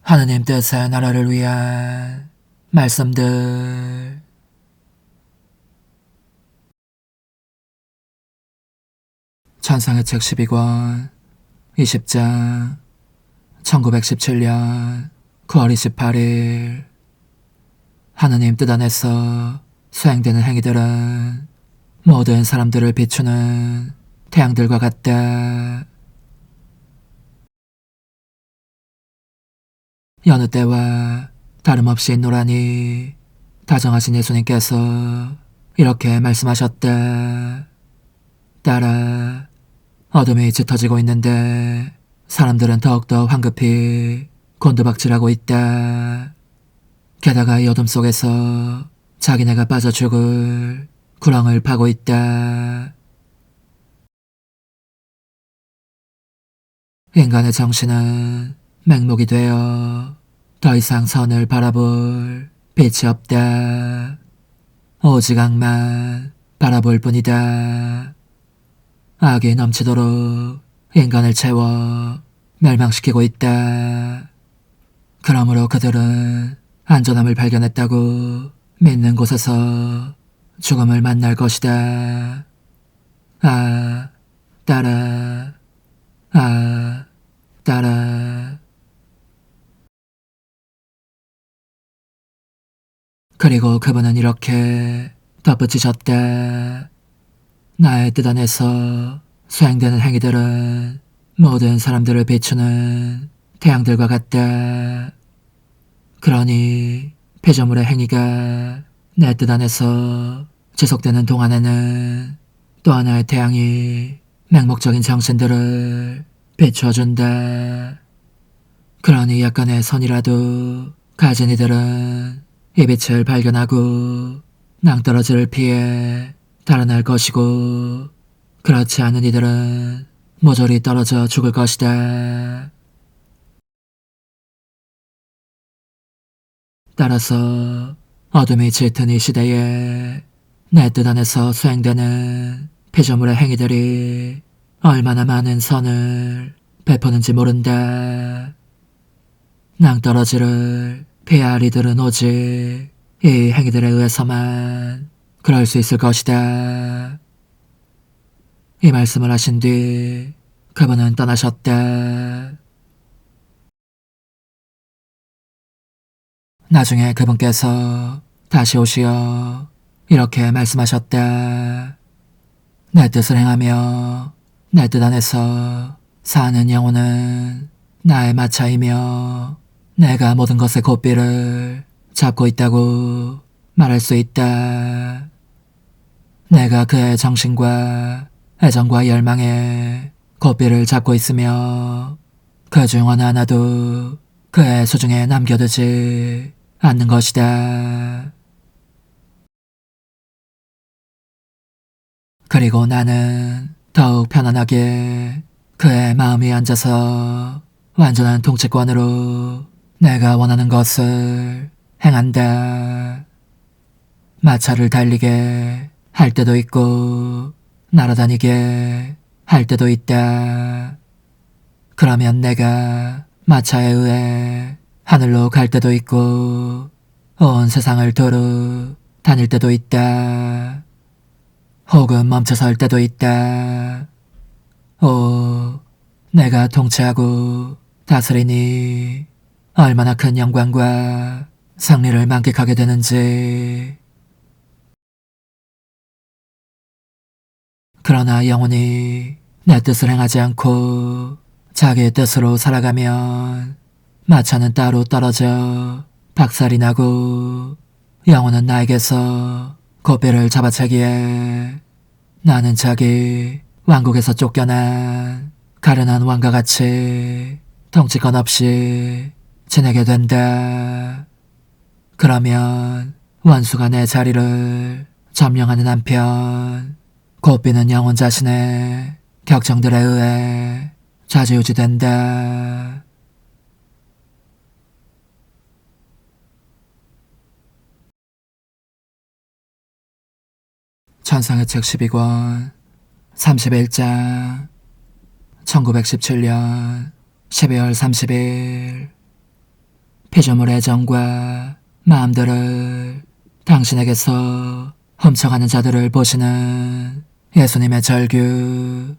하느님 뜻의 나라를 위한 말씀들. 찬상의 책 12권 20장 1917년 9월 28일. 하느님 뜻 안에서 수행되는 행위들은 모든 사람들을 비추는 태양들과 같다. 여느 때와 다름없이 있노라니 다정하신 예수님께서 이렇게 말씀하셨다. 딸아, 어둠이 짙어지고 있는데 사람들은 더욱더 황급히 곤두박질하고 있다. 게다가 이 어둠 속에서 자기네가 빠져 죽을 구렁을 파고 있다. 인간의 정신은 맹목이 되어 더 이상 선을 바라볼 빛이 없다. 오직 악만 바라볼 뿐이다. 악이 넘치도록 인간을 채워 멸망시키고 있다. 그러므로 그들은 안전함을 발견했다고 믿는 곳에서 죽음을 만날 것이다. 아, 딸아, 아, 딸아. 그리고 그분은 이렇게 덧붙이셨다. 나의 뜻 안에서 수행되는 행위들은 모든 사람들을 비추는 태양들과 같다. 그러니 피조물의 행위가 내 뜻 안에서 지속되는 동안에는 또 하나의 태양이 맹목적인 정신들을 비추어준다. 그러니 약간의 선이라도 가진 이들은 이 빛을 발견하고 낭떠러지를 피해 달아날 것이고, 그렇지 않은 이들은 모조리 떨어져 죽을 것이다. 따라서 어둠이 짙은 이 시대에 내 뜻 안에서 수행되는 피조물의 행위들이 얼마나 많은 선을 베푸는지 모른다. 낭떠러지를 피해야 할 이들은 오직 이 행위들에 의해서만 그럴 수 있을 것이다. 이 말씀을 하신 뒤 그분은 떠나셨다. 나중에 그분께서 다시 오시어 이렇게 말씀하셨다. 내 뜻을 행하며 내 뜻 안에서 사는 영혼은 나의 마차이며 내가 모든 것의 고삐를 잡고 있다고 말할 수 있다. 내가 그의 정신과 애정과 열망에 고삐를 잡고 있으며 그 중 어느 하나도 그의 수중에 남겨두지 않는 것이다. 그리고 나는 더욱 편안하게 그의 마음이 앉아서 완전한 통치권으로 내가 원하는 것을 행한다. 마차를 달리게 할 때도 있고 날아다니게 할 때도 있다. 그러면 내가 마차에 의해 하늘로 갈 때도 있고 온 세상을 두루 다닐 때도 있다. 혹은 멈춰설 때도 있다. 오, 내가 통치하고 다스리니 얼마나 큰 영광과 승리를 만끽하게 되는지. 그러나 영혼이 내 뜻을 행하지 않고 자기의 뜻으로 살아가면 마차는 따로 떨어져 박살이 나고 영혼은 나에게서 고삐를 잡아채기에 나는 자기 왕국에서 쫓겨난 가련한 왕과 같이 통치권 없이 지내게 된다. 그러면 원수가 내 자리를 점령하는 한편 고삐는 영혼 자신의 격정들에 의해 좌지우지된다. 찬상의 책 12권 31장 1917년 12월 30일. 피조물 애정과 마음들을 당신에게서 훔쳐가는 자들을 보시는 예수님의 절규.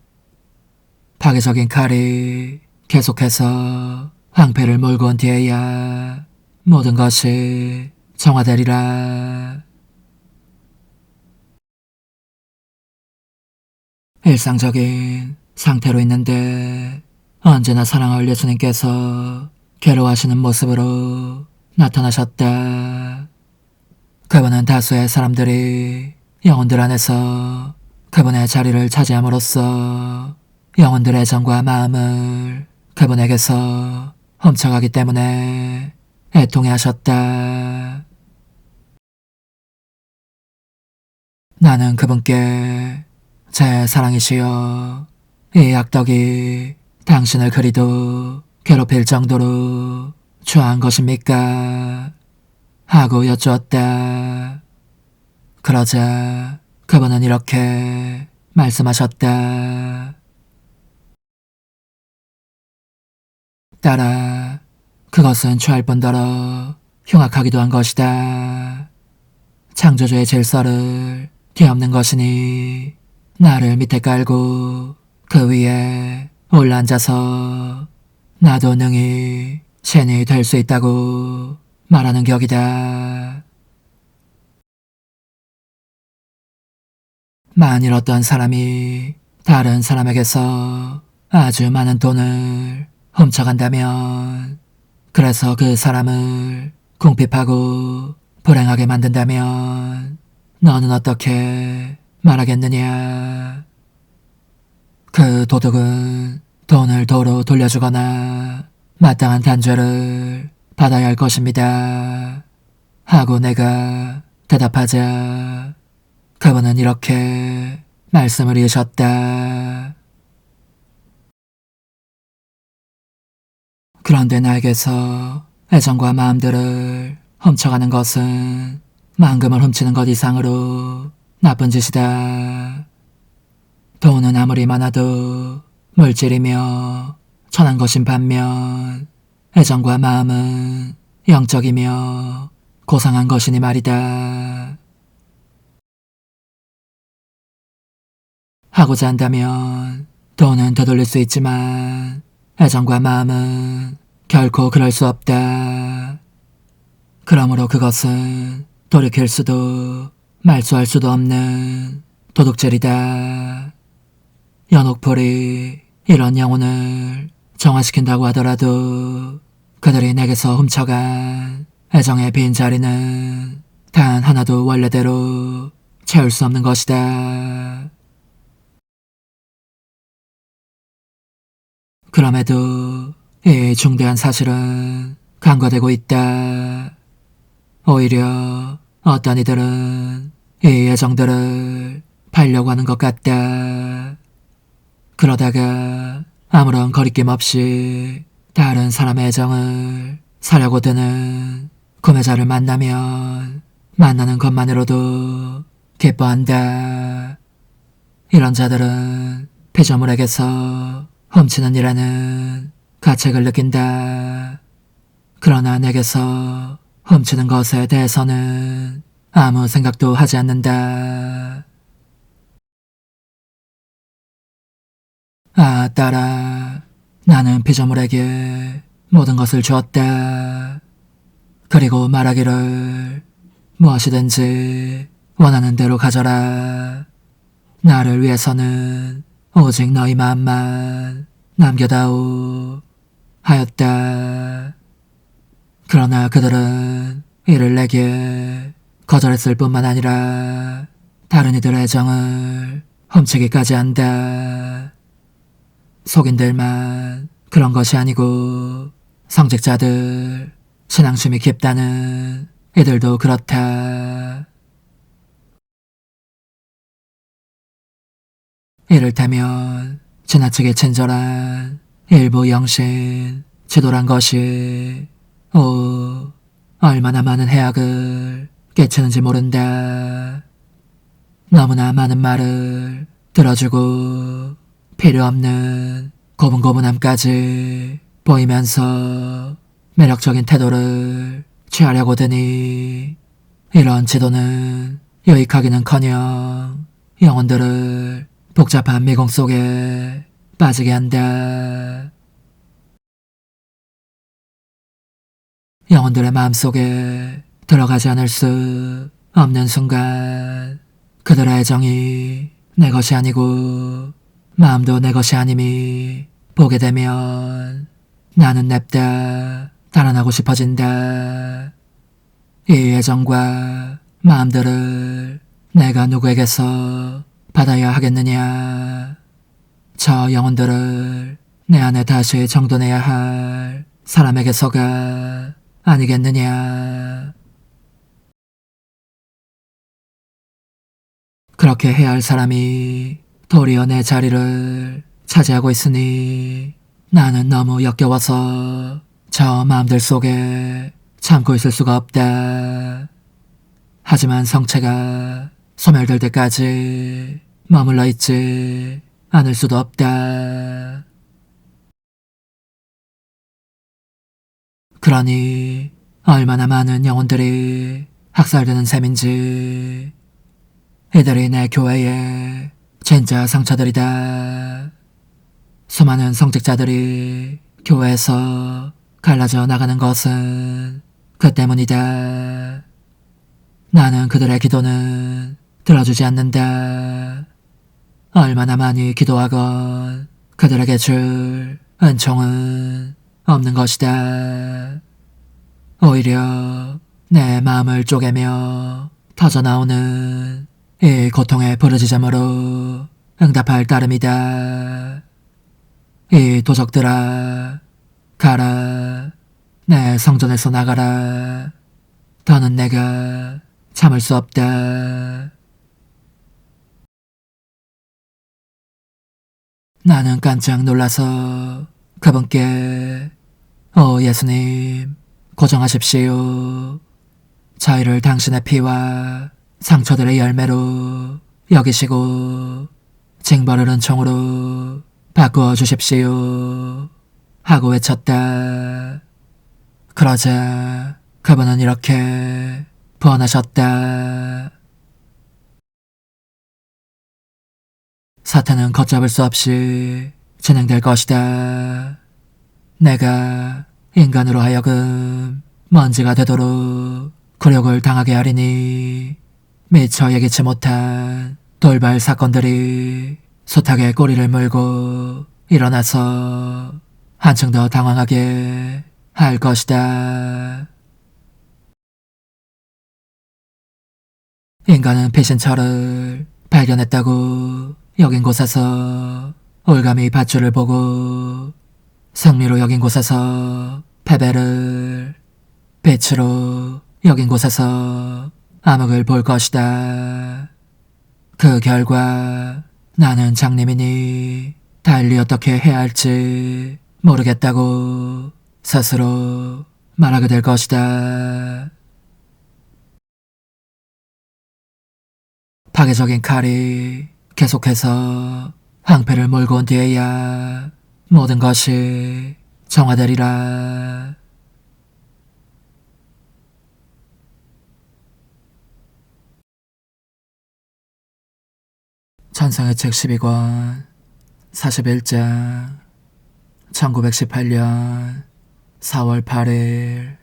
파괴적인 칼이 계속해서 황폐를 몰고 온 뒤에야 모든 것이 정화되리라. 일상적인 상태로 있는데 언제나 사랑할 예수님께서 괴로워하시는 모습으로 나타나셨다. 그분은 다수의 사람들이 영혼들 안에서 그분의 자리를 차지함으로써 영혼들의 정과 마음을 그분에게서 훔쳐가기 때문에 애통해 하셨다. 나는 그분께 제 사랑이시여 이 악덕이 당신을 그리도 괴롭힐 정도로 추한 것입니까? 하고 여쭈었다. 그러자 그분은 이렇게 말씀하셨다. 딸아, 그것은 취할 뿐더러 흉악하기도 한 것이다. 창조주의 질서를 뒤엎는 것이니 나를 밑에 깔고 그 위에 올라앉아서 나도 능히 신이 될 수 있다고 말하는 격이다. 만일 어떤 사람이 다른 사람에게서 아주 많은 돈을 훔쳐간다면, 그래서 그 사람을 궁핍하고 불행하게 만든다면 너는 어떻게 말하겠느냐? 그 도둑은 돈을 도로 돌려주거나 마땅한 단죄를 받아야 할 것입니다. 하고 내가 대답하자 그분은 이렇게 말씀을 이으셨다. 그런데 나에게서 애정과 마음들을 훔쳐가는 것은 만금을 훔치는 것 이상으로 나쁜 짓이다. 돈은 아무리 많아도 물질이며 천한 것인 반면 애정과 마음은 영적이며 고상한 것이니 말이다. 하고자 한다면 돈은 되돌릴 수 있지만 애정과 마음은 결코 그럴 수 없다. 그러므로 그것은 돌이킬 수도 말소할 수도 없는 도둑질이다. 연옥풀이 이런 영혼을 정화시킨다고 하더라도 그들이 내게서 훔쳐간 애정의 빈자리는 단 하나도 원래대로 채울 수 없는 것이다. 그럼에도 이 중대한 사실은 간과되고 있다. 오히려 어떤 이들은 이 애정들을 팔려고 하는 것 같다. 그러다가 아무런 거리낌 없이 다른 사람의 애정을 사려고 드는 구매자를 만나면 만나는 것만으로도 기뻐한다. 이런 자들은 피조물에게서 훔치는 일에는 가책을 느낀다. 그러나 내게서 훔치는 것에 대해서는 아무 생각도 하지 않는다. 아, 딸아, 나는 피조물에게 모든 것을 주었다. 그리고 말하기를 무엇이든지 원하는 대로 가져라. 나를 위해서는 오직 너희 마음만 남겨다오 하였다. 그러나 그들은 이를 내게 거절했을 뿐만 아니라 다른 이들의 애정을 훔치기까지 한다. 속인들만 그런 것이 아니고 성직자들, 신앙심이 깊다는 이들도 그렇다. 이를테면 지나치게 친절한 일부 영신, 지도란 것이 얼마나 많은 해악을 끼치는지 모른다. 너무나 많은 말을 들어주고 필요 없는 고분고분함까지 보이면서 매력적인 태도를 취하려고 드니 이런 지도는 유익하기는커녕 영혼들을 복잡한 미궁 속에 빠지게 한다. 영혼들의 마음속에 들어가지 않을 수 없는 순간 그들의 애정이 내 것이 아니고 마음도 내 것이 아님이 보게 되면 나는 냅다 달아나고 싶어진다. 이 애정과 마음들을 내가 누구에게서 받아야 하겠느냐. 저 영혼들을 내 안에 다시 정돈해야 할 사람에게서가 아니겠느냐. 그렇게 해야 할 사람이 도리어 내 자리를 차지하고 있으니 나는 너무 역겨워서 저 마음들 속에 참고 있을 수가 없다. 하지만 성체가 소멸될 때까지 머물러 있지 않을 수도 없다. 그러니 얼마나 많은 영혼들이 학살되는 셈인지. 이들이 내 교회의 진짜 상처들이다. 수많은 성직자들이 교회에서 갈라져 나가는 것은 그 때문이다. 나는 그들의 기도는 들어주지 않는다. 얼마나 많이 기도하건 그들에게 줄 은총은 없는 것이다. 오히려 내 마음을 쪼개며 터져나오는 이 고통의 부르짖음으로 응답할 따름이다. 이 도적들아, 가라. 내 성전에서 나가라. 더는 내가 참을 수 없다. 나는 깜짝 놀라서 그분께 오 예수님, 고정하십시오. 저희를 당신의 피와 상처들의 열매로 여기시고 징벌을 은총으로 바꾸어 주십시오 하고 외쳤다. 그러자 그분은 이렇게 부언하셨다. 사태는 걷잡을 수 없이 진행될 것이다. 내가 인간으로 하여금 먼지가 되도록 굴욕을 당하게 하리니 미처 예기치 못한 돌발 사건들이 숱하게 꼬리를 물고 일어나서 한층 더 당황하게 할 것이다. 인간은 피신처를 발견했다고 여긴 곳에서 올가미 밧줄을 보고 승리로 여긴 곳에서 패배를, 빛으로 여긴 곳에서 암흑을 볼 것이다. 그 결과 나는 장님이니 달리 어떻게 해야 할지 모르겠다고 스스로 말하게 될 것이다. 파괴적인 칼이 계속해서 황폐를 몰고 온 뒤에야 모든 것이 정화되리라. 천상의 책 12권 41장 1918년 4월 8일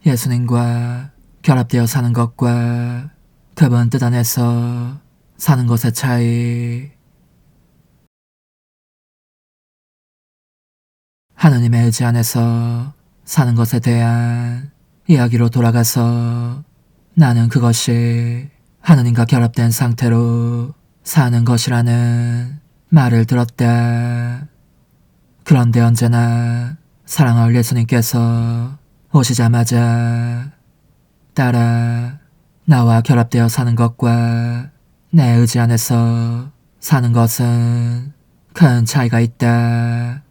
예수님과 결합되어 사는 것과 그분 뜻 안에서 사는 것의 차이. 하느님의 의지 안에서 사는 것에 대한 이야기로 돌아가서 나는 그것이 하느님과 결합된 상태로 사는 것이라는 말을 들었다. 그런데 언제나 사랑할 예수님께서 오시자마자 따라 나와 결합되어 사는 것과 내 의지 안에서 사는 것은 큰 차이가 있다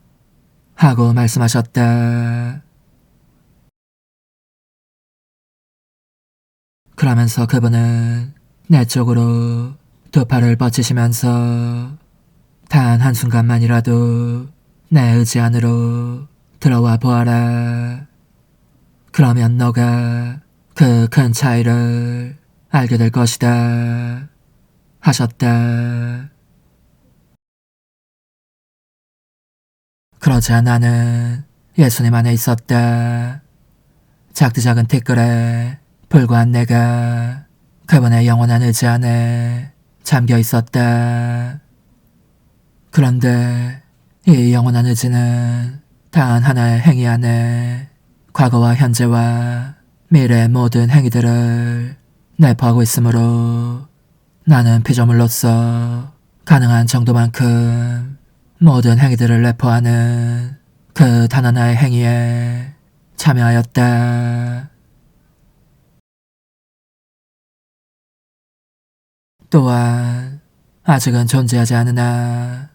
하고 말씀하셨다. 그러면서 그분은 내 쪽으로 두 팔을 뻗치시면서 단 한순간만이라도 내 의지 안으로 들어와 보아라 그러면 너가 그 큰 차이를 알게 될 것이다. 하셨다. 그러자 나는 예수님 안에 있었다. 작디작은 티끌에 불과한 내가 그분의 영원한 의지 안에 잠겨 있었다. 그런데 이 영원한 의지는 단 하나의 행위 안에 과거와 현재와 미래의 모든 행위들을 내포하고 있으므로 나는 피조물로서 가능한 정도만큼 모든 행위들을 내포하는 그 단 하나의 행위에 참여하였다. 또한 아직은 존재하지 않으나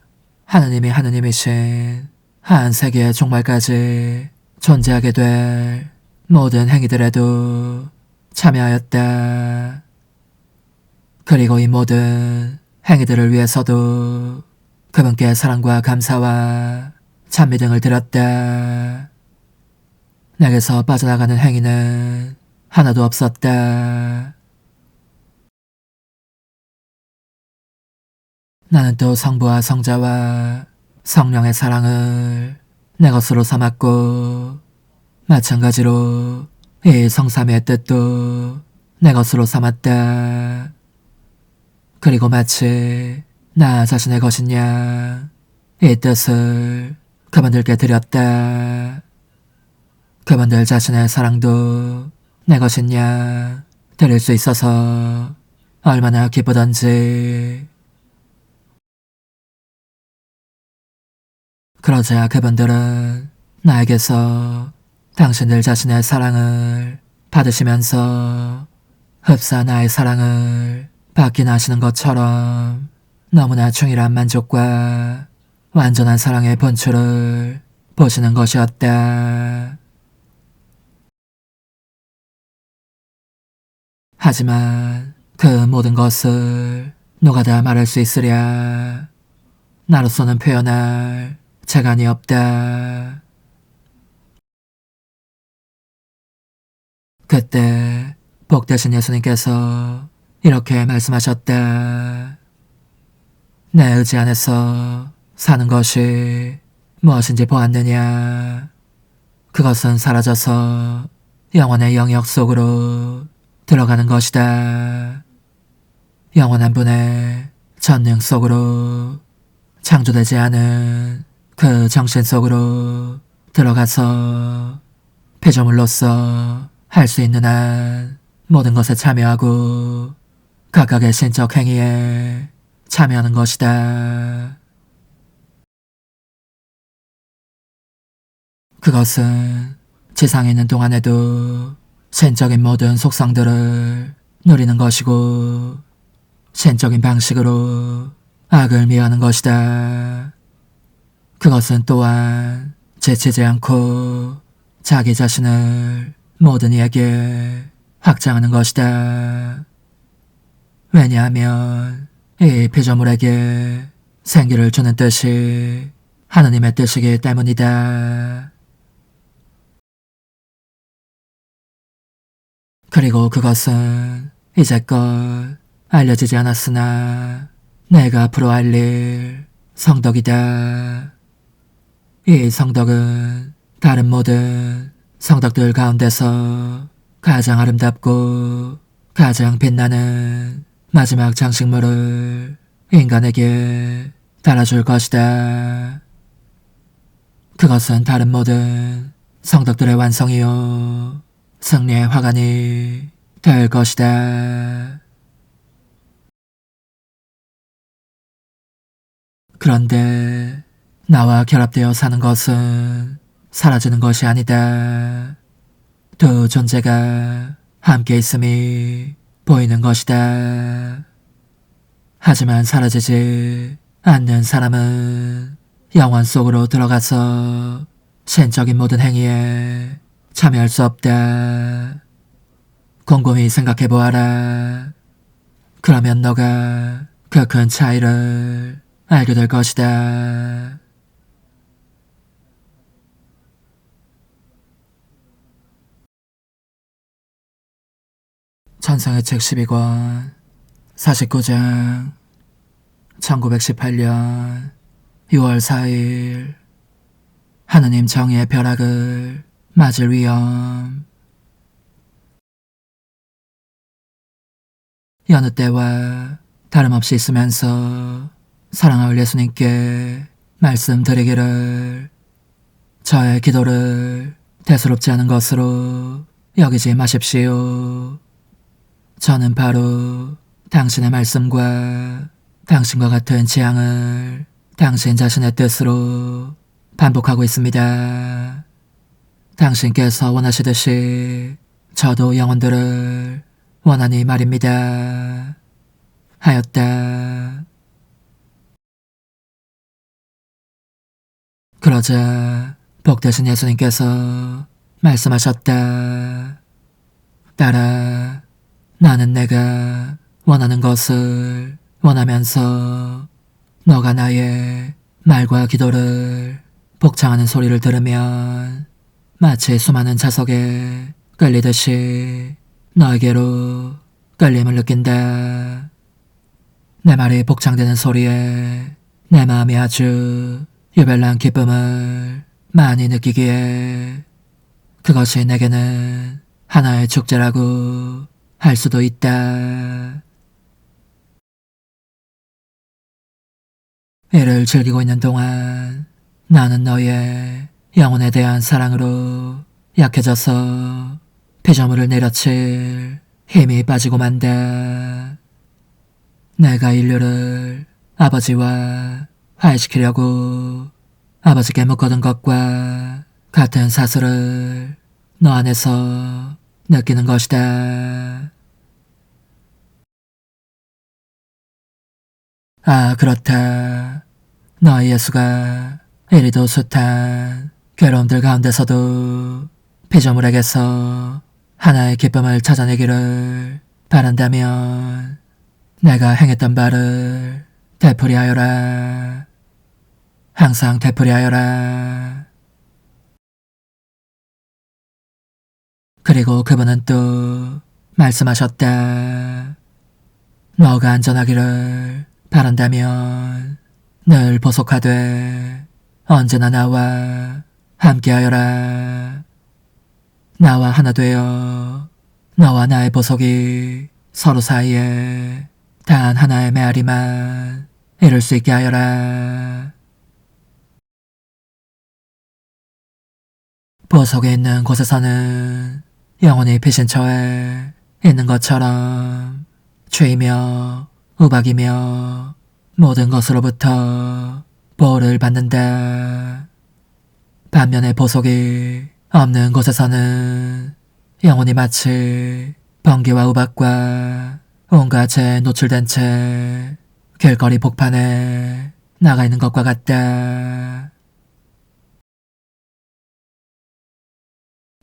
하느님이 하느님이신 한 세계의 종말까지 존재하게 될 모든 행위들에도 참여하였다. 그리고 이 모든 행위들을 위해서도 그분께 사랑과 감사와 찬미 등을 드렸다. 내게서 빠져나가는 행위는 하나도 없었다. 나는 또 성부와 성자와 성령의 사랑을 내 것으로 삼았고 마찬가지로 이 성삼위의 뜻도 내 것으로 삼았다. 그리고 마치 나 자신의 것인 양 이 뜻을 그분들께 드렸다. 그분들 자신의 사랑도 내 것인 양 드릴 수 있어서 얼마나 기쁘던지. 그러자 그분들은 나에게서 당신들 자신의 사랑을 받으시면서 흡사 나의 사랑을 받긴 하시는 것처럼 너무나 충실한 만족과 완전한 사랑의 본출을 보시는 것이었다. 하지만 그 모든 것을 누가 다 말할 수 있으랴. 나로서는 표현할 재간이 없다. 그때 복되신 예수님께서 이렇게 말씀하셨다. 내 의지 안에서 사는 것이 무엇인지 보았느냐. 그것은 사라져서 영원의 영역 속으로 들어가는 것이다. 영원한 분의 전능 속으로 창조되지 않은 그 정신 속으로 들어가서 피조물로서 할 수 있는 한 모든 것에 참여하고 각각의 신적 행위에 참여하는 것이다. 그것은 지상에 있는 동안에도 신적인 모든 속성들을 누리는 것이고 신적인 방식으로 악을 미워하는 것이다. 그것은 또한 지치지 않고 자기 자신을 모든 이에게 확장하는 것이다. 왜냐하면 이 피조물에게 생기를 주는 뜻이 하느님의 뜻이기 때문이다. 그리고 그것은 이제껏 알려지지 않았으나 내가 앞으로 알릴 성덕이다. 이 성덕은 다른 모든 성덕들 가운데서 가장 아름답고 가장 빛나는 마지막 장식물을 인간에게 달아줄 것이다. 그것은 다른 모든 성덕들의 완성이요 승리의 화관이 될 것이다. 그런데 나와 결합되어 사는 것은 사라지는 것이 아니다. 두 존재가 함께 있음이 보이는 것이다. 하지만 사라지지 않는 사람은 영원 속으로 들어가서 신적인 모든 행위에 참여할 수 없다. 곰곰이 생각해보아라. 그러면 너가 그 큰 차이를 알게 될 것이다. 천상의 책 12권 49장 1918년 6월 4일 하느님 정의의 벼락을 맞을 위험. 여느 때와 다름없이 있으면서 사랑할 예수님께 말씀드리기를 저의 기도를 대수롭지 않은 것으로 여기지 마십시오. 저는 바로 당신의 말씀과 당신과 같은 지향을 당신 자신의 뜻으로 반복하고 있습니다. 당신께서 원하시듯이 저도 영혼들을 원하니 말입니다. 하였다. 그러자 복되신 예수님께서 말씀하셨다. 딸아, 나는 내가 원하는 것을 원하면서 너가 나의 말과 기도를 복창하는 소리를 들으면 마치 수많은 자석에 끌리듯이 너에게로 끌림을 느낀다. 내 말이 복창되는 소리에 내 마음이 아주 유별난 기쁨을 많이 느끼기에 그것이 내게는 하나의 축제라고 할 수도 있다. 이를 즐기고 있는 동안 나는 너의 영혼에 대한 사랑으로 약해져서 피조물을 내려칠 힘이 빠지고 만다. 내가 인류를 아버지와 화해시키려고 아버지께 묻거든 것과 같은 사슬을 너 안에서 느끼는 것이다. 아, 그렇다. 너희 예수가 이리도 숱한 괴로움들 가운데서도 피조물에게서 하나의 기쁨을 찾아내기를 바란다면 내가 행했던 바를 되풀이하여라. 항상 되풀이하여라. 그리고 그분은 또 말씀하셨다. 너가 안전하기를 바란다면 늘 보속하되 언제나 나와 함께하여라. 나와 하나 되어 너와 나의 보속이 서로 사이에 단 하나의 메아리만 이룰 수 있게 하여라. 보속에 있는 곳에서는 영혼이 피신처에 있는 것처럼 죄이며 우박이며 모든 것으로부터 보호를 받는다. 반면에 보속이 없는 곳에서는 영혼이 마치 번개와 우박과 온갖 죄에 노출된 채 길거리 복판에 나가 있는 것과 같다.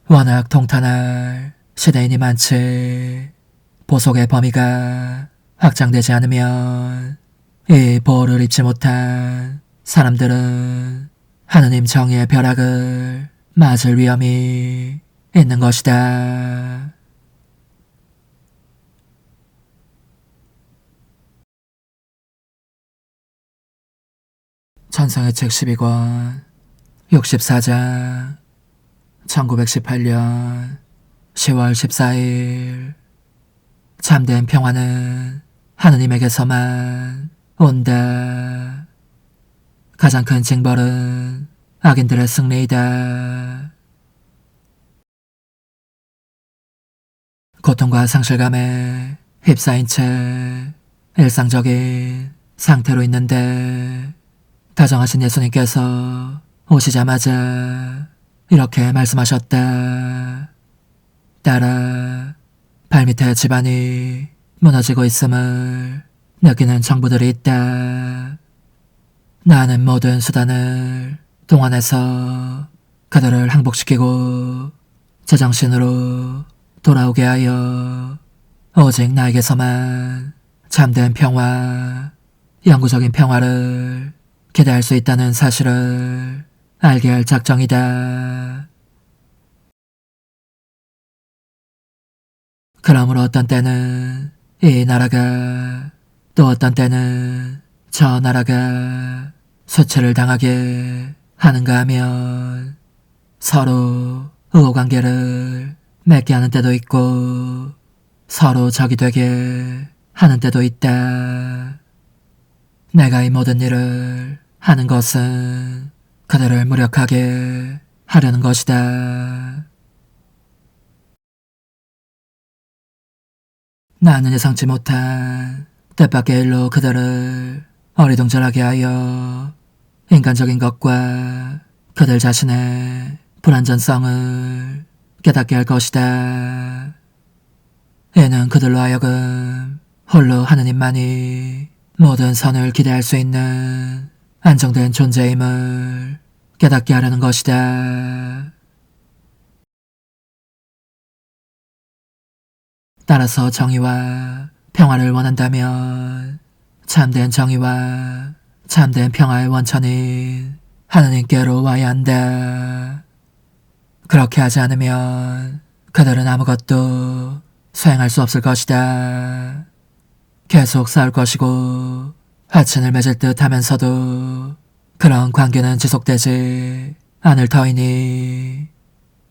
워낙 통탄할 시대인이 많지 보속의 범위가 확장되지 않으면 이 보호를 입지 못한 사람들은 하느님 정의의 벼락을 맞을 위험이 있는 것이다. 천상의 책 12권 64장 1918년 10월 14일 참된 평화는 하느님에게서만 온다. 가장 큰 징벌은 악인들의 승리이다. 고통과 상실감에 휩싸인 채 일상적인 상태로 있는데 다정하신 예수님께서 오시자마자 이렇게 말씀하셨다. 딸아, 발밑에 집안이 무너지고 있음을 느끼는 정부들이 있다. 나는 모든 수단을 동원해서 그들을 항복시키고 제정신으로 돌아오게 하여 오직 나에게서만 참된 평화, 영구적인 평화를 기대할 수 있다는 사실을 알게 할 작정이다. 그러므로 어떤 때는 이 나라가, 또 어떤 때는 저 나라가 수치를 당하게 하는가 하면 서로 우호관계를 맺게 하는 때도 있고 서로 적이 되게 하는 때도 있다. 내가 이 모든 일을 하는 것은 그들을 무력하게 하려는 것이다. 나는 예상치 못한 뜻밖의 일로 그들을 어리둥절하게 하여 인간적인 것과 그들 자신의 불완전성을 깨닫게 할 것이다. 이는 그들로 하여금 홀로 하느님만이 모든 선을 기대할 수 있는 안정된 존재임을 깨닫게 하려는 것이다. 따라서 정의와 평화를 원한다면 참된 정의와 참된 평화의 원천인 하느님께로 와야 한다. 그렇게 하지 않으면 그들은 아무것도 수행할 수 없을 것이다. 계속 싸울 것이고 화친을 맺을 듯 하면서도 그런 관계는 지속되지 않을 터이니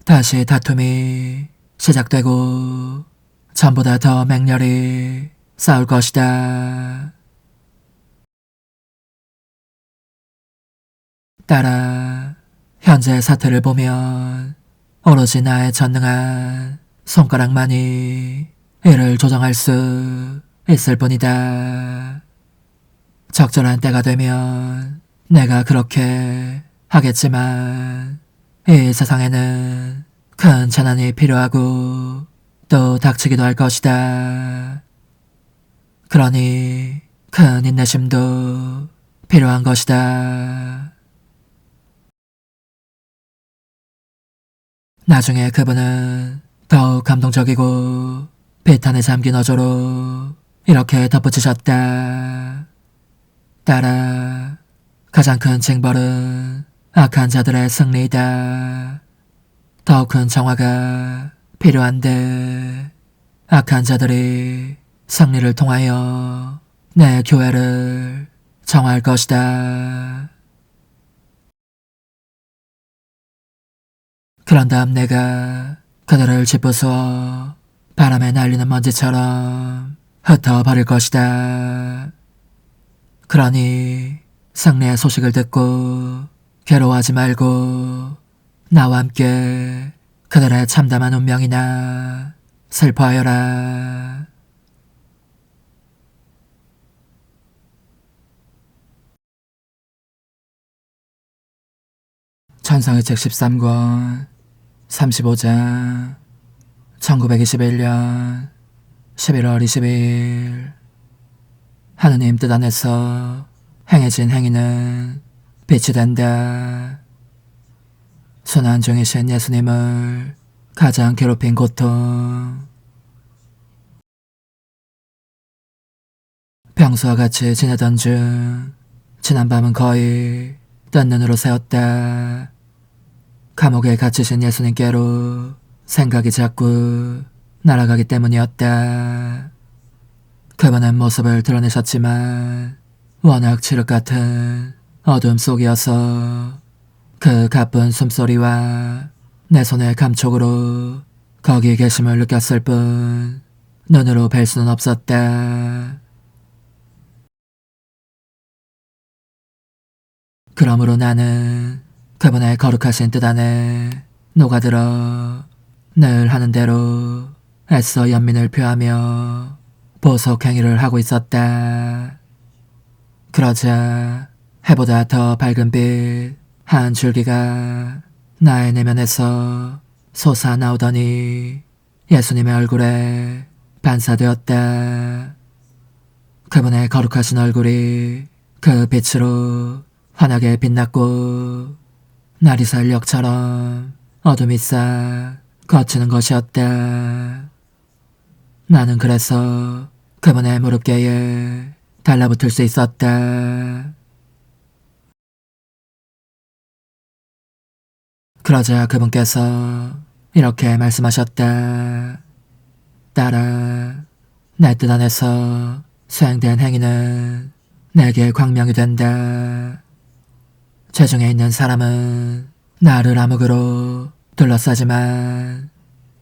다시 다툼이 시작되고 전보다 더 맹렬히 싸울 것이다. 따라 현재의 사태를 보면 오로지 나의 전능한 손가락만이 이를 조정할 수 있을 뿐이다. 적절한 때가 되면 내가 그렇게 하겠지만 이 세상에는 큰 재난이 필요하고 또 닥치기도 할 것이다. 그러니 큰 인내심도 필요한 것이다. 나중에 그분은 더욱 감동적이고 비탄에 잠긴 어조로 이렇게 덧붙이셨다. 따라 가장 큰 징벌은 악한 자들의 승리이다. 더 큰 정화가 필요한데 악한 자들이 승리를 통하여 내 교회를 정화할 것이다. 그런 다음 내가 그들을 짚부수어 바람에 날리는 먼지처럼 흩어버릴 것이다. 그러니 승리의 소식을 듣고 괴로워하지 말고 나와 함께 그들의 참담한 운명이나 슬퍼하여라. 천상의 책 13권 35장 1921년 11월 22일 하느님 뜻 안에서 행해진 행위는 빛이 된다. 순환 중이신 예수님을 가장 괴롭힌 고통. 평소와 같이 지내던 중 지난밤은 거의 뜬 눈으로 새웠다. 감옥에 갇히신 예수님께로 생각이 자꾸 날아가기 때문이었다. 그분은 모습을 드러내셨지만 워낙 칠흑 같은 어둠 속이어서 그 가쁜 숨소리와 내 손의 감촉으로 거기 계심을 느꼈을 뿐 눈으로 뵐 수는 없었다. 그러므로 나는 그분의 거룩하신 뜻 안에 녹아들어 늘 하는 대로 애써 연민을 표하며 보석 행위를 하고 있었다. 그러자 해보다 더 밝은 빛 한 줄기가 나의 내면에서 솟아나오더니 예수님의 얼굴에 반사되었다. 그분의 거룩하신 얼굴이 그 빛으로 환하게 빛났고 나리살역처럼 어둠이 싹 거치는 것이었다. 나는 그래서 그분의 무릎께에 달라붙을 수 있었다. 그러자 그분께서 이렇게 말씀하셨다. 따라 내 뜻 안에서 수행된 행위는 내게 광명이 된다. 죄중에 있는 사람은 나를 암흑으로 둘러싸지만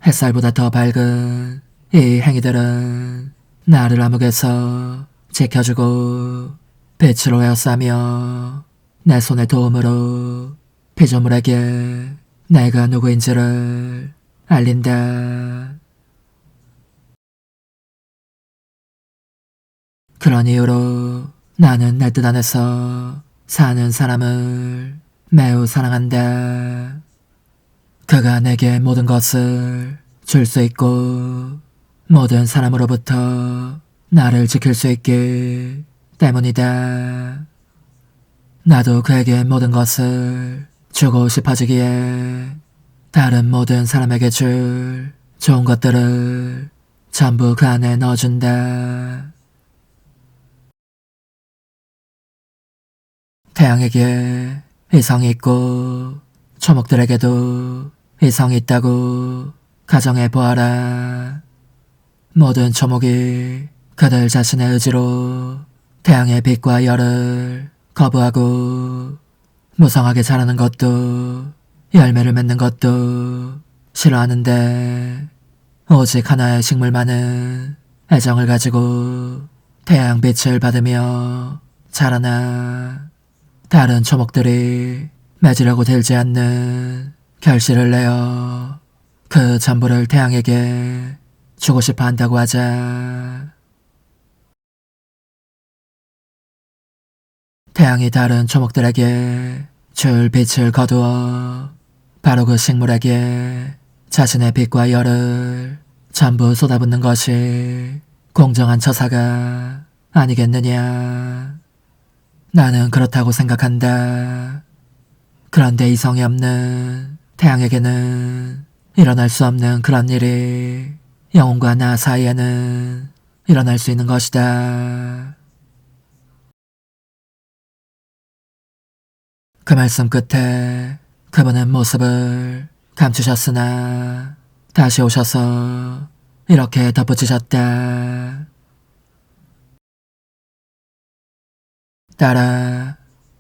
햇살보다 더 밝은 이 행위들은 나를 암흑에서 지켜주고 빛으로 에워싸며 내 손의 도움으로 피조물에게 내가 누구인지를 알린다. 그런 이유로 나는 내 뜻 안에서 사는 사람을 매우 사랑한다. 그가 내게 모든 것을 줄 수 있고 모든 사람으로부터 나를 지킬 수 있기 때문이다. 나도 그에게 모든 것을 주고 싶어지기에 다른 모든 사람에게 줄 좋은 것들을 전부 그 안에 넣어준다. 태양에게 이성이 있고 초목들에게도 이성이 있다고 가정해 보아라. 모든 초목이 그들 자신의 의지로 태양의 빛과 열을 거부하고 무성하게 자라는 것도 열매를 맺는 것도 싫어하는데 오직 하나의 식물만은 애정을 가지고 태양빛을 받으며 자라나. 다른 초목들이 맺으려고 들지 않는 결실을 내어 그 전부를 태양에게 주고 싶어 한다고 하자. 태양이 다른 초목들에게 줄 빛을 거두어 바로 그 식물에게 자신의 빛과 열을 전부 쏟아붓는 것이 공정한 처사가 아니겠느냐. 나는 그렇다고 생각한다. 그런데 이성이 없는 태양에게는 일어날 수 없는 그런 일이 영혼과 나 사이에는 일어날 수 있는 것이다. 그 말씀 끝에 그분은 모습을 감추셨으나 다시 오셔서 이렇게 덧붙이셨다. 따라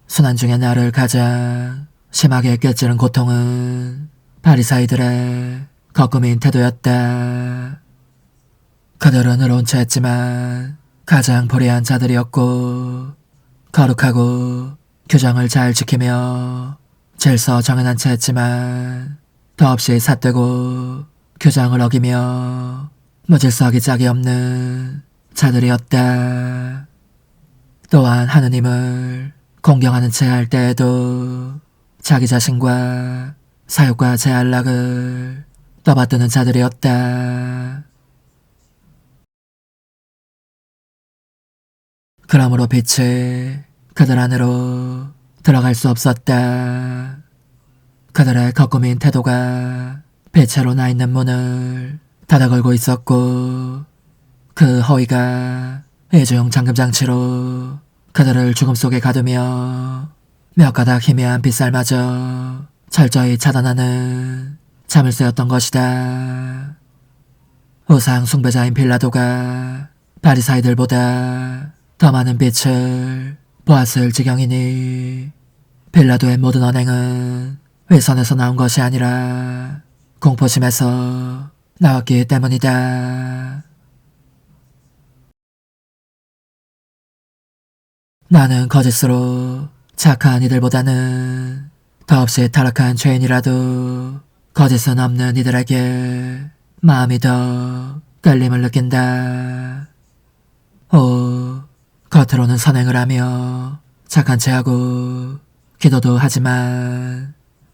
순환 중에 나를 가장 심하게 꿰찌른 고통은 바리사이들의 거꾸민 태도였다. 그들은 의로운 채 했지만 가장 불의한 자들이었고 거룩하고 규정을 잘 지키며 질서 정연한 채 했지만 더없이 삿되고 규정을 어기며 무질서하기 짝이 없는 자들이었다. 또한 하느님을 공경하는 채 할 때에도 자기 자신과 사욕과 제안락을 떠받드는 자들이었다. 그러므로 빛이 그들 안으로 들어갈 수 없었다. 그들의 거꾸민 태도가 빛으로 나 있는 문을 닫아 걸고 있었고 그 허위가 일종 잠금장치로 그들을 죽음 속에 가두며 몇 가닥 희미한 빛살마저 철저히 차단하는 자물쇠였던 것이다. 우상 숭배자인 빌라도가 바리사이들보다 더 많은 빛을 보았을 지경이니 빌라도의 모든 언행은 위선에서 나온 것이 아니라 공포심에서 나왔기 때문이다. 나는 거짓으로 착한 이들보다는 더없이 타락한 죄인이라도 거짓은 없는 이들에게 마음이 더 끌림을 느낀다. 겉으로는 선행을 하며 착한 체하고 기도도 하지만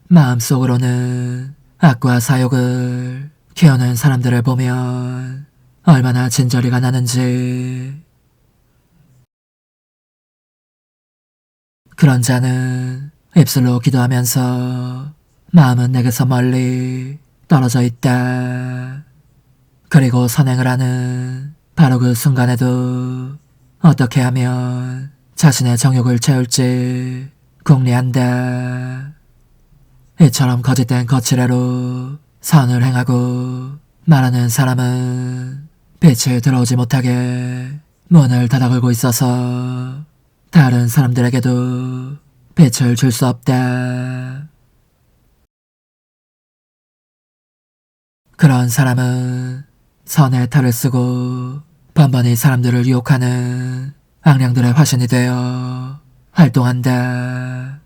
마음속으로는 악과 사욕을 키우는 사람들을 보면 얼마나 진저리가 나는지. 그런 자는 입술로 기도하면서 마음은 내게서 멀리 떨어져 있다. 그리고 선행을 하는 바로 그 순간에도 어떻게 하면 자신의 정욕을 채울지 궁리한다. 이처럼 거짓된 거칠애로 선을 행하고 말하는 사람은 빛이 들어오지 못하게 문을 닫아 걸고 있어서 다른 사람들에게도 빛을 줄 수 없다. 그런 사람은 선의 탈을 쓰고 번번이 사람들을 유혹하는 악령들의 화신이 되어 활동한다.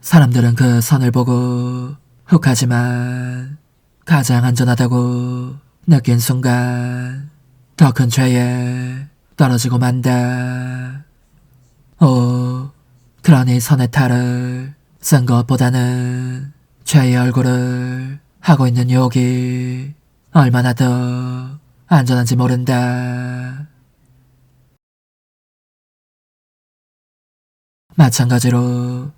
사람들은 그 선을 보고 혹하지만 가장 안전하다고 느낀 순간 더 큰 죄에 떨어지고 만다. 그러니 선의 탈을 쓴 것보다는 죄의 얼굴을 하고 있는 유혹이 얼마나 더 안전한지 모른다. 마찬가지로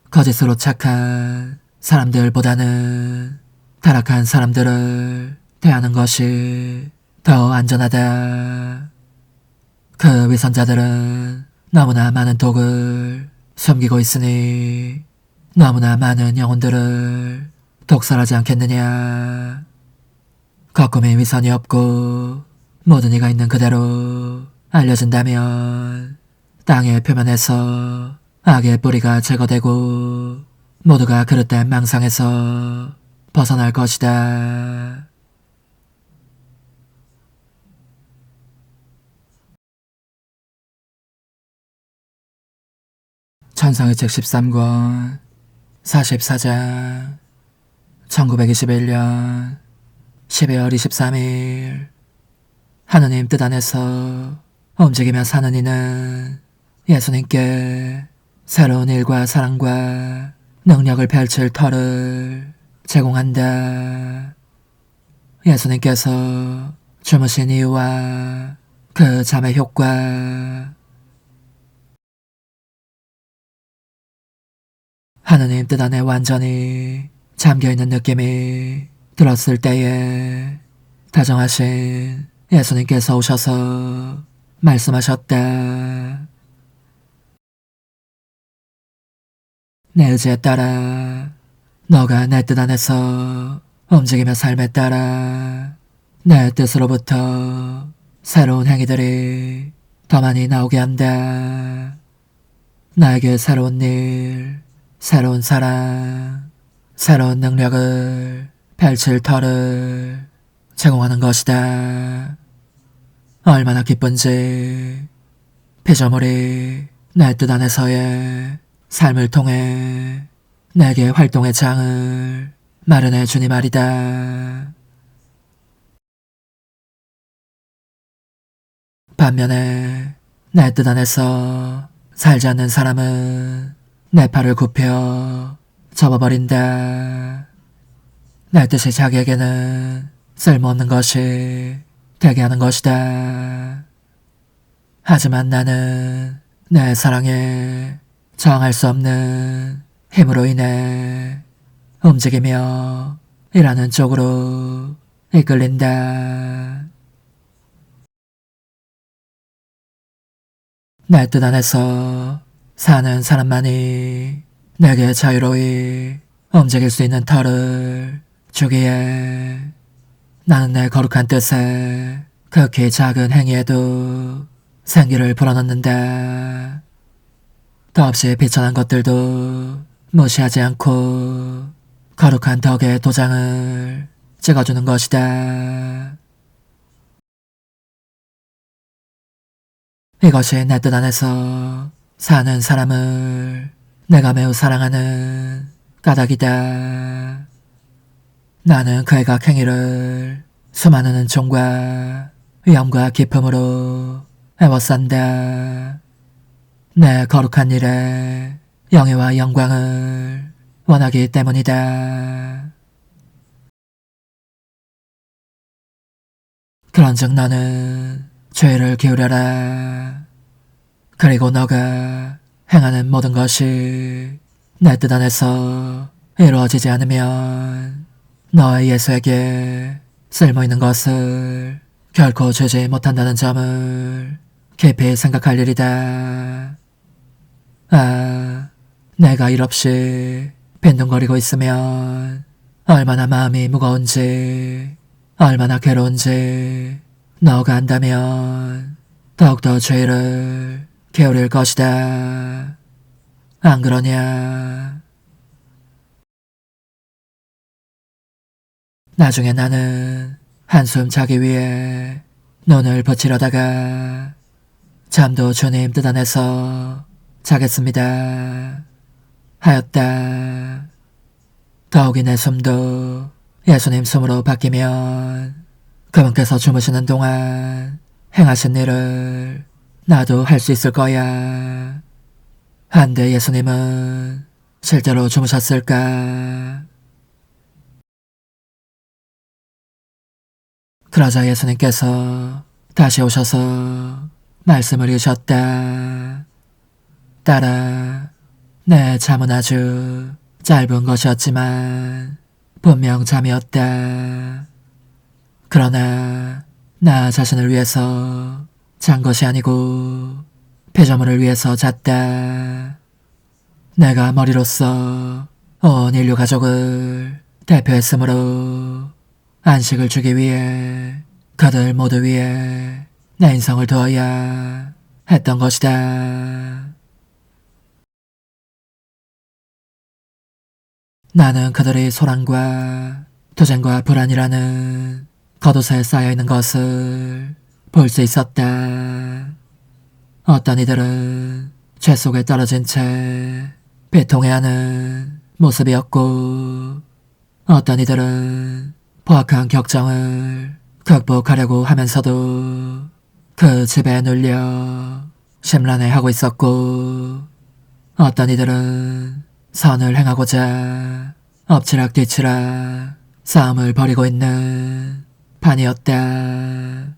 거짓으로 착한 사람들보다는 타락한 사람들을 대하는 것이 더 안전하다. 그 위선자들은 너무나 많은 독을 숨기고 있으니 너무나 많은 영혼들을 독살하지 않겠느냐. 거꾸미 위선이 없고 모든 이가 있는 그대로 알려진다면 땅의 표면에서 악의 뿌리가 제거되고 모두가 그릇된 망상에서 벗어날 것이다. 천상의 책 13권 44장 1921년 12월 23일 하느님 뜻 안에서 움직이며 사는 이는 예수님께 새로운 일과 사랑과 능력을 펼칠 터를 제공한다. 예수님께서 주무신 이유와 그 잠의 효과. 하느님 뜻 안에 완전히 잠겨있는 느낌이 들었을 때에 다정하신 예수님께서 오셔서 말씀하셨다. 내 의지에 따라 너가 내 뜻 안에서 움직이며 삶에 따라 내 뜻으로부터 새로운 행위들이 더 많이 나오게 한다. 나에게 새로운 일, 새로운 사랑, 새로운 능력을 펼칠 터를 제공하는 것이다. 얼마나 기쁜지 피조물이 내 뜻 안에서의 삶을 통해 내게 활동의 장을 마련해 주니 말이다. 반면에 내 뜻 안에서 살지 않는 사람은 내 팔을 굽혀 접어버린다. 내 뜻이 자기에게는 쓸모없는 것이 되게 하는 것이다. 하지만 나는 내 사랑에 저항할 수 없는 힘으로 인해 움직이며 일하는 쪽으로 이끌린다. 내 뜻 안에서 사는 사람만이 내게 자유로이 움직일 수 있는 터를 주기에 나는 내 거룩한 뜻에 극히 작은 행위에도 생기를 불어넣는다. 더없이 비천한 것들도 무시하지 않고 거룩한 덕의 도장을 찍어주는 것이다. 이것이 내 뜻 안에서 사는 사람을 내가 매우 사랑하는 까닭이다. 나는 그의 각 행위를 수많은 은총과 위엄과 기쁨으로 애워싼다. 내 거룩한 일에 영예와 영광을 원하기 때문이다. 그런즉 너는 죄를 기울여라. 그리고 너가 행하는 모든 것이 내 뜻 안에서 이루어지지 않으면 너의 예수에게 쓸모있는 것을 결코 주지 못한다는 점을 깊이 생각할 일이다. 내가 일 없이 빈둥거리고 있으면 얼마나 마음이 무거운지, 얼마나 괴로운지 너가 한다면 더욱더 죄를 게으릴 것이다. 안 그러냐? 나중에 나는 한숨 자기 위해 눈을 붙이려다가 잠도 주님 뜻 안에서 자겠습니다 하였다. 더욱이 내 숨도 예수님 숨으로 바뀌면 그분께서 주무시는 동안 행하신 일을 나도 할 수 있을 거야. 한데 예수님은 실제로 주무셨을까? 그러자 예수님께서 다시 오셔서 말씀을 이으셨다. 딸아, 내 잠은 아주 짧은 것이었지만 분명 잠이었다. 그러나 나 자신을 위해서 잔 것이 아니고 피조물을 위해서 잤다. 내가 머리로서 온 인류 가족을 대표했으므로 안식을 주기 위해 그들 모두 위에 내 인성을 두어야 했던 것이다. 나는 그들이 소란과 투쟁과 불안이라는 겉옷에 쌓여있는 것을 볼 수 있었다. 어떤 이들은 죄 속에 떨어진 채 비통해하는 모습이었고, 어떤 이들은 포악한 격정을 극복하려고 하면서도 그 집에 눌려 심란해하고 있었고, 어떤 이들은 선을 행하고자 엎치락뒤치락 싸움을 벌이고 있는 판이었다.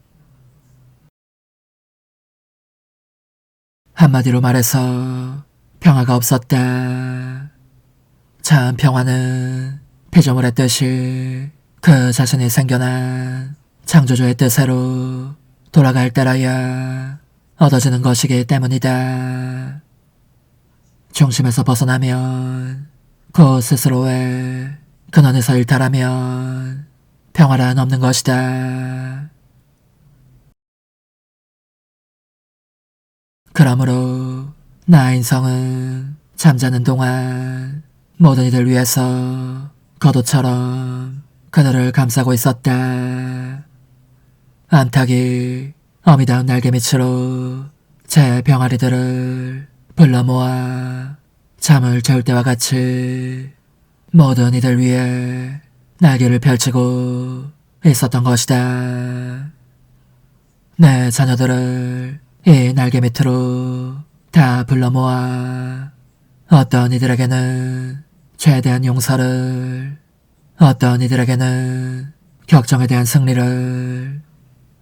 한마디로 말해서 평화가 없었다. 참 평화는 피조물의 뜻이 그 자신이 생겨난 창조주의 뜻대로 돌아갈 때라야 얻어지는 것이기 때문이다. 중심에서 벗어나면 그 스스로의 근원에서 일탈하면 평화란 없는 것이다. 그러므로 나 인성은 잠자는 동안 모든 이들 위해서 겉옷처럼 그들을 감싸고 있었다. 암탉이 어미다운 날개 밑으로 제 병아리들을 불러 모아 잠을 재울 때와 같이 모든 이들 위해 날개를 펼치고 있었던 것이다. 내 자녀들을 이 날개 밑으로 다 불러 모아 어떤 이들에게는 죄에 대한 용서를, 어떤 이들에게는 격정에 대한 승리를,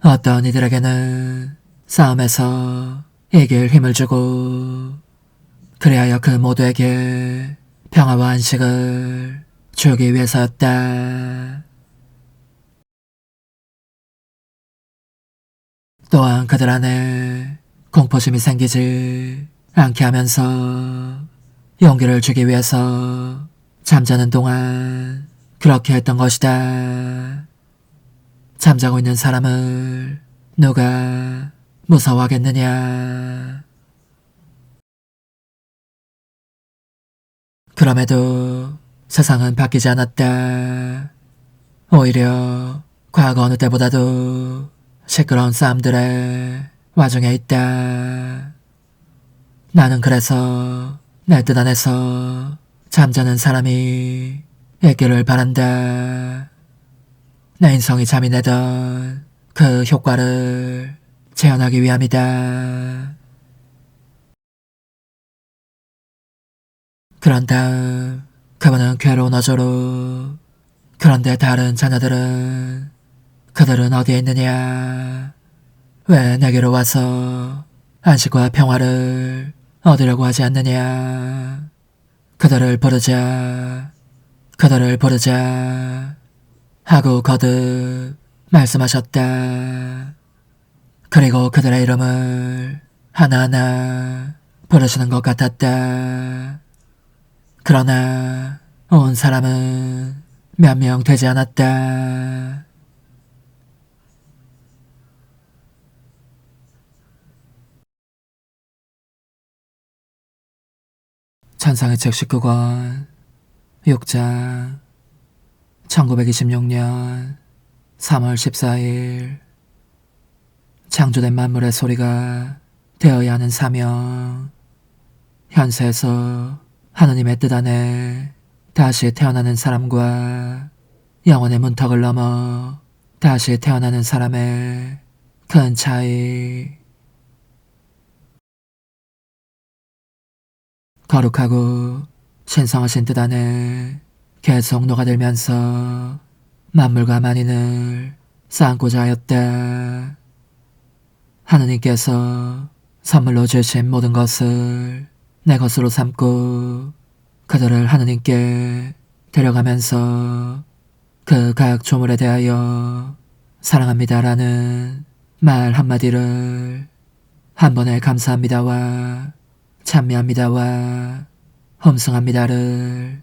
어떤 이들에게는 싸움에서 이길 힘을 주고, 그리하여 그 모두에게 평화와 안식을 주기 위해서였다. 또한 그들 안에 공포심이 생기지 않게 하면서 용기를 주기 위해서 잠자는 동안 그렇게 했던 것이다. 잠자고 있는 사람을 누가 무서워하겠느냐. 그럼에도 세상은 바뀌지 않았다. 오히려 과거 어느 때보다도 시끄러운 싸움들의 와중에 있다. 나는 그래서 내 뜻 안에서 잠자는 사람이 있기를 바란다. 내 인성이 잠이 내던 그 효과를 재현하기 위함이다. 그런 다음 그분은 괴로운 어조로, 그런데 다른 자녀들은 그들은 어디에 있느냐, 왜 내게로 와서 안식과 평화를 얻으려고 하지 않느냐, 그들을 부르자, 그들을 부르자 하고 거듭 말씀하셨다. 그리고 그들의 이름을 하나하나 부르시는 것 같았다. 그러나 온 사람은 1명 되지 않았다. 천상의 책 19권 6장 1926년 3월 14일 창조된 만물의 소리가 되어야 하는 사명. 현세에서 하느님의 뜻 안에 다시 태어나는 사람과 영혼의 문턱을 넘어 다시 태어나는 사람의 큰 차이. 거룩하고 신성하신 뜻 안에 계속 녹아들면서 만물과 만인을 쌓고자 하였다. 하느님께서 선물로 주신 모든 것을 내 것으로 삼고 그들을 하느님께 데려가면서 그 각 조물에 대하여 사랑합니다라는 말 한마디를 한 번에 감사합니다와 찬미합니다와 험승합니다를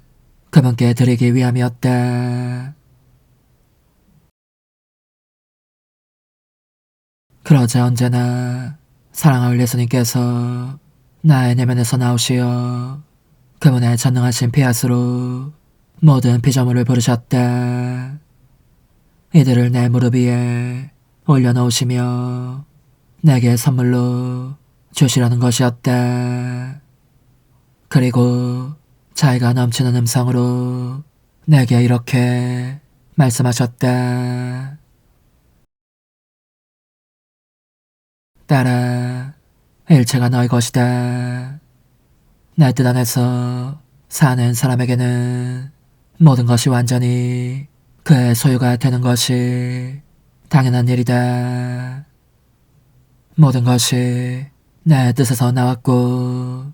그분께 드리기 위함이었다. 그러자 언제나 사랑하올 예수님께서 나의 내면에서 나오시어 그분의 전능하신 피아스로 모든 피조물을 부르셨다. 이들을 내 무릎 위에 올려놓으시며 내게 선물로 주시라는 것이었다. 그리고 자애가 넘치는 음성으로 내게 이렇게 말씀하셨다. 딸아, 일체가 너의 것이다. 내 뜻 안에서 사는 사람에게는 모든 것이 완전히 그의 소유가 되는 것이 당연한 일이다. 모든 것이 내 뜻에서 나왔고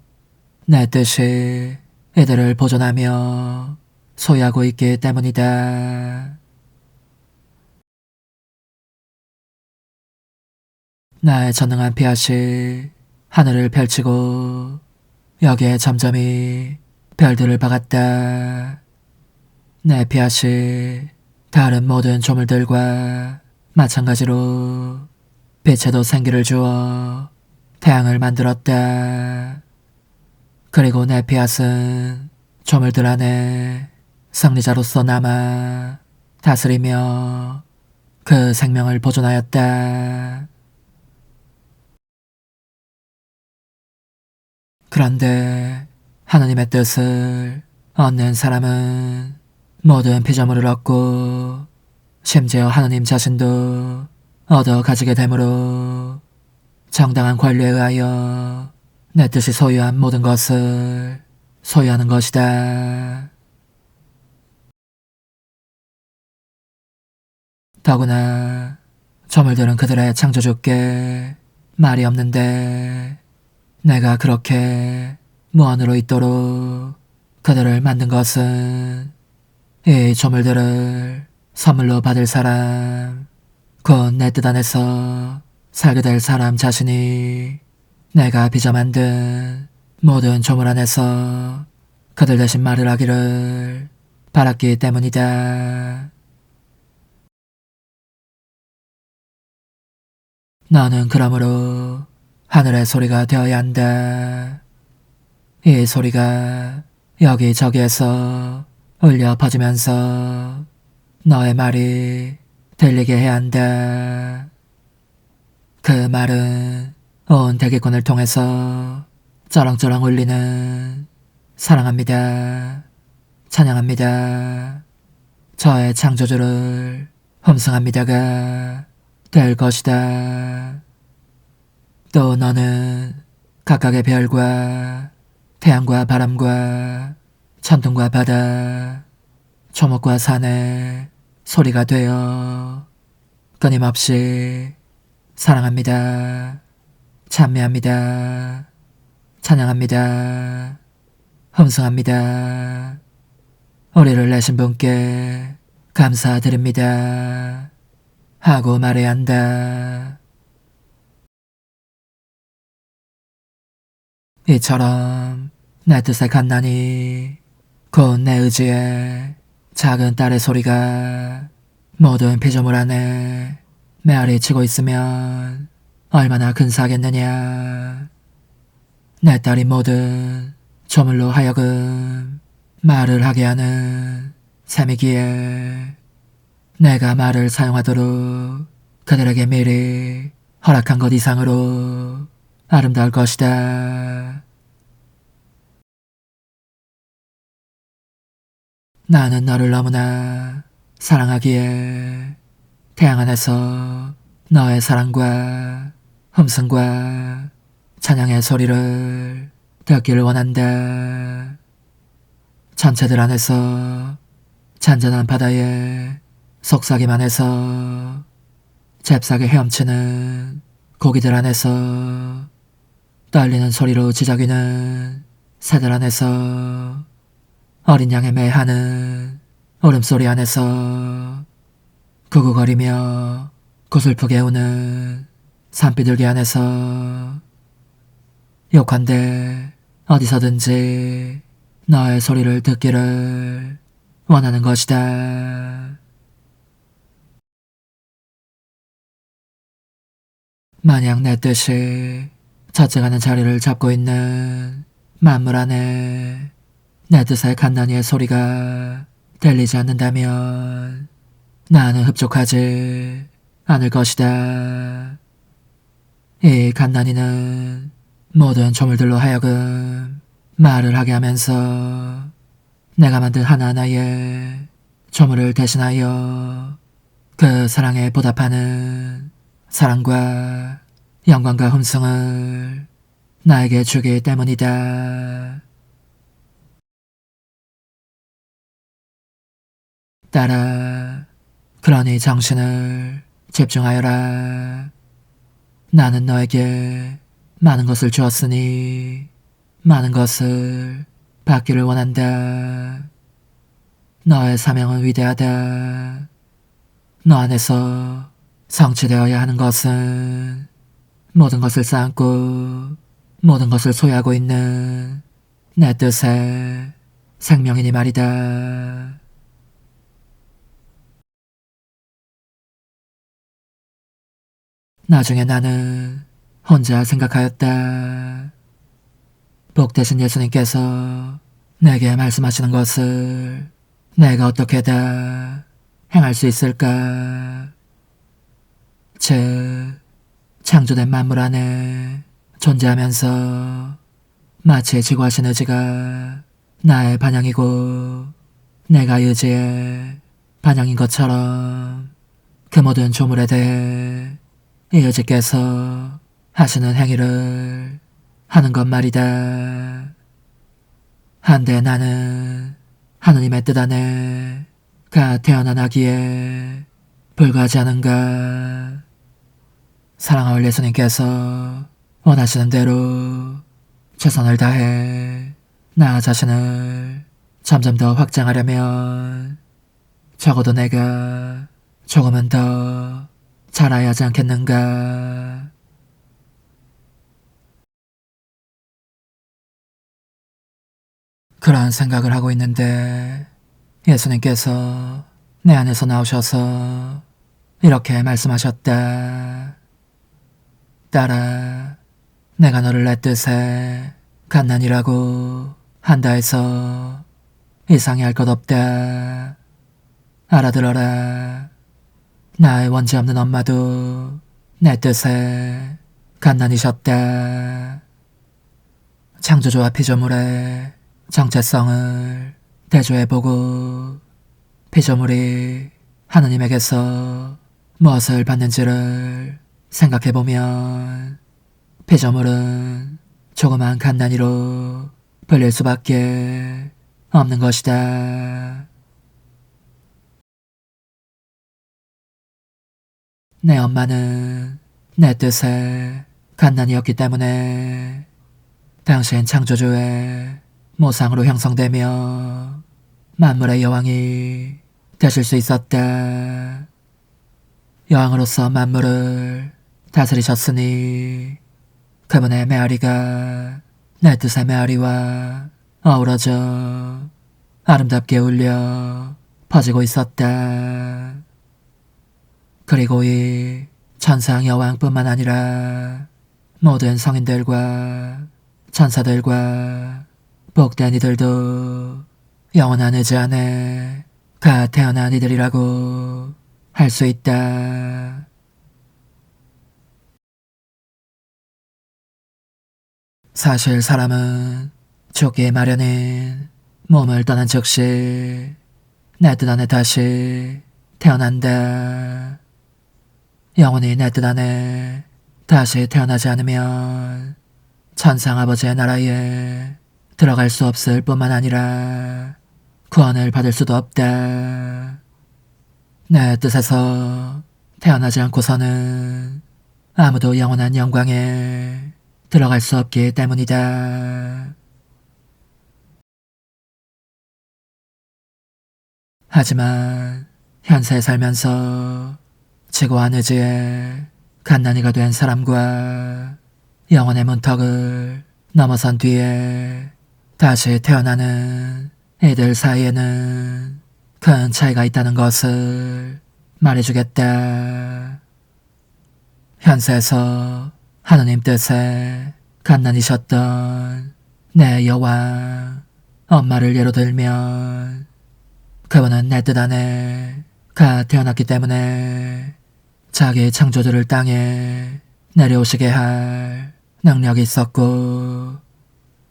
내 뜻이 이들을 보존하며 소유하고 있기 때문이다. 나의 전능한 피앗이 하늘을 펼치고 여기에 점점이 별들을 박았다. 내 피앗이 다른 모든 조물들과 마찬가지로 빛에도 생기를 주어 태양을 만들었다. 그리고 내 피앗은 조물들 안에 승리자로서 남아 다스리며 그 생명을 보존하였다. 그런데 하느님의 뜻을 얻는 사람은 모든 피조물을 얻고 심지어 하느님 자신도 얻어 가지게 되므로 정당한 권리에 의하여 내 뜻이 소유한 모든 것을 소유하는 것이다. 더구나 조물들은 그들의 창조주께 말이 없는데 내가 그렇게 무한으로 있도록 그들을 만든 것은 이 조물들을 선물로 받을 사람, 곧 내 뜻 안에서 살게 될 사람 자신이 내가 빚어 만든 모든 조물 안에서 그들 대신 말을 하기를 바랐기 때문이다. 너는 그러므로 하늘의 소리가 되어야 한다. 이 소리가 여기저기에서 울려 퍼지면서 너의 말이 들리게 해야 한다. 그 말은 온 대기권을 통해서 쩌렁쩌렁 울리는 사랑합니다. 찬양합니다. 저의 창조주를 험승합니다가 될 것이다. 또 너는 각각의 별과 태양과 바람과 천둥과 바다, 초목과 산의 소리가 되어 끊임없이 사랑합니다. 찬미합니다. 찬양합니다. 험승합니다. 우리를 내신 분께 감사드립니다. 하고 말해야 한다. 이처럼 내 뜻에 간난이 곧 내 의지에 작은 딸의 소리가 모든 피조물 안에 메아리 치고 있으면 얼마나 근사하겠느냐. 내 딸이 모든 조물로 하여금 말을 하게 하는 셈이기에 내가 말을 사용하도록 그들에게 미리 허락한 것 이상으로 아름다울 것이다. 나는 너를 너무나 사랑하기에 태양 안에서 너의 사랑과 hum성과 찬양의 소리를 듣기를 원한다. 천체들 안에서 잔잔한 바다에 속삭임 안에서 잽싸게 헤엄치는 고기들 안에서 떨리는 소리로 지저귀는 새들 안에서 어린 양의 매하는 울음소리 안에서 구구거리며 구슬프게 우는 산비둘기 안에서 욕한데 어디서든지 너의 소리를 듣기를 원하는 것이다. 만약 내 뜻이 젖어가는 자리를 잡고 있는 만물 안에 내 뜻의 간난이의 소리가 들리지 않는다면 나는 흡족하지 않을 것이다. 이 간난이는 모든 조물들로 하여금 말을 하게 하면서 내가 만든 하나하나의 조물을 대신하여 그 사랑에 보답하는 사랑과 영광과 hum성을 나에게 주기 때문이다. 따라 그러니 정신을 집중하여라. 나는 너에게 많은 것을 주었으니 많은 것을 받기를 원한다. 너의 사명은 위대하다. 너 안에서 성취되어야 하는 것은 모든 것을 쌓고 모든 것을 소유하고 있는 내 뜻의 생명이니 말이다. 나중에 나는 혼자 생각하였다. 복되신 예수님께서 내게 말씀하시는 것을 내가 어떻게 다 행할 수 있을까? 즉, 창조된 만물 안에 존재하면서 마치 지구하신 의지가 나의 반영이고 내가 의지의 반영인 것처럼 그 모든 조물에 대해 이 의지께서 하시는 행위를 하는 것 말이다. 한데 나는 하느님의 뜻 안에 가 태어난 아기에 불과하지 않은가? 사랑하올 예수님께서 원하시는 대로 최선을 다해 나 자신을 점점 더 확장하려면 적어도 내가 조금은 더 잘해야 하지 않겠는가? 그런 생각을 하고 있는데 예수님께서 내 안에서 나오셔서 이렇게 말씀하셨다. 딸아, 내가 너를 내 뜻에 갓난이라고 한다 해서 이상히 할 것 없다. 알아들어라. 나의 원죄 없는 엄마도 내 뜻에 갓난이셨다. 창조주와 피조물의 정체성을 대조해보고 피조물이 하느님에게서 무엇을 받는지를 생각해보면 피조물은 조그만 갓난이로 불릴 수밖에 없는 것이다. 내 엄마는 내 뜻에 갓난이었기 때문에 당신 창조주의 모상으로 형성되며 만물의 여왕이 되실 수 있었다. 여왕으로서 만물을 다스리셨으니 그분의 메아리가 내 뜻의 메아리와 어우러져 아름답게 울려 퍼지고 있었다. 그리고 이 천상 여왕뿐만 아니라 모든 성인들과 천사들과 복된 이들도 영원한 의지 안에 가 태어난 이들이라고 할 수 있다. 사실 사람은 죽기 마련인 몸을 떠난 즉시 내 뜻 안에 다시 태어난다. 영원히 내 뜻 안에 다시 태어나지 않으면 천상 아버지의 나라에 들어갈 수 없을 뿐만 아니라 구원을 받을 수도 없다. 내 뜻에서 태어나지 않고서는 아무도 영원한 영광에 들어갈 수 없기 때문이다. 하지만 현세에 살면서 지고한 의지에 갓난이가 된 사람과 영혼의 문턱을 넘어선 뒤에 다시 태어나는 이들 사이에는 큰 차이가 있다는 것을 말해주겠다. 현세에서 하느님 뜻에 갓난이셨던 내 여왕 엄마를 예로 들면 그분은 내 뜻 안에 가 태어났기 때문에 자기 창조주를 땅에 내려오시게 할 능력이 있었고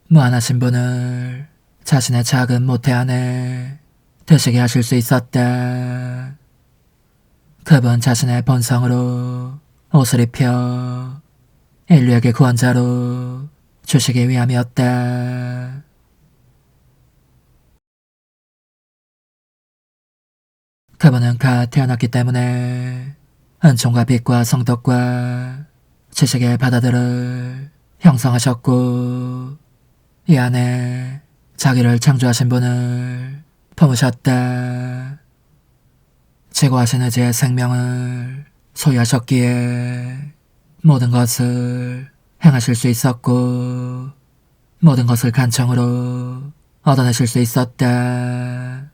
무한하신 분을 자신의 작은 모태 안에 드시게 하실 수 있었다. 그분 자신의 본성으로 옷을 입혀 인류에게 구원자로 주시기 위함이었다. 그분은 가 태어났기 때문에 은총과 빛과 성덕과 지식의 바다들을 형성하셨고 이 안에 자기를 창조하신 분을 품으셨다. 지고하신 의지의 생명을 소유하셨기에 모든 것을 행하실 수 있었고 모든 것을 간청으로 얻어내실 수 있었다.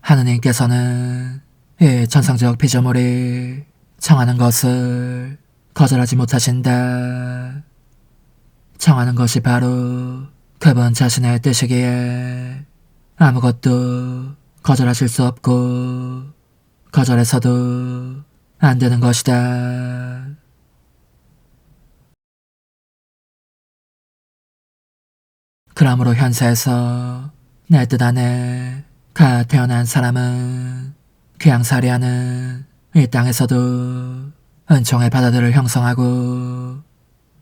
하느님께서는 이 천상적 피조물이 청하는 것을 거절하지 못하신다. 청하는 것이 바로 그분 자신의 뜻이기에 아무것도 거절하실 수 없고 거절해서도 안 되는 것이다. 그러므로 현세에서 내 뜻 안에 가 태어난 사람은 귀양살이하는 이 땅에서도 은총의 바다들을 형성하고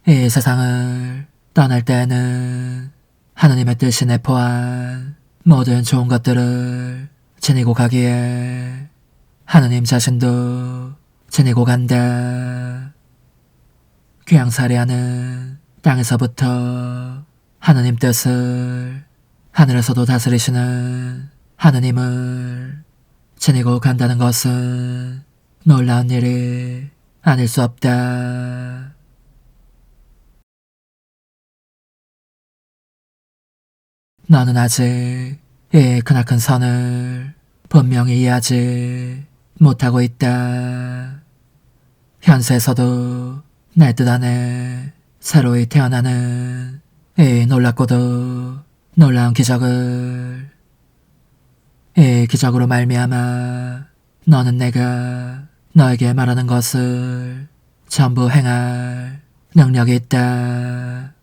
이 세상을 떠날 때에는 하느님의 뜻이 내포한 모든 좋은 것들을 지니고 가기에 하느님 자신도 지니고 간다. 귀양살이하는 땅에서부터 하느님 뜻을 하늘에서도 다스리시는 하느님을 지니고 간다는 것은 놀라운 일이 아닐 수 없다. 너는 아직 이 크나큰 선을 분명히 이해하지 못하고 있다. 현세에서도 내 뜻 안에 새로이 태어나는 이 놀랍고도 놀라운 기적을 이 기적으로 말미암아 너는 내가 너에게 말하는 것을 전부 행할 능력이 있다.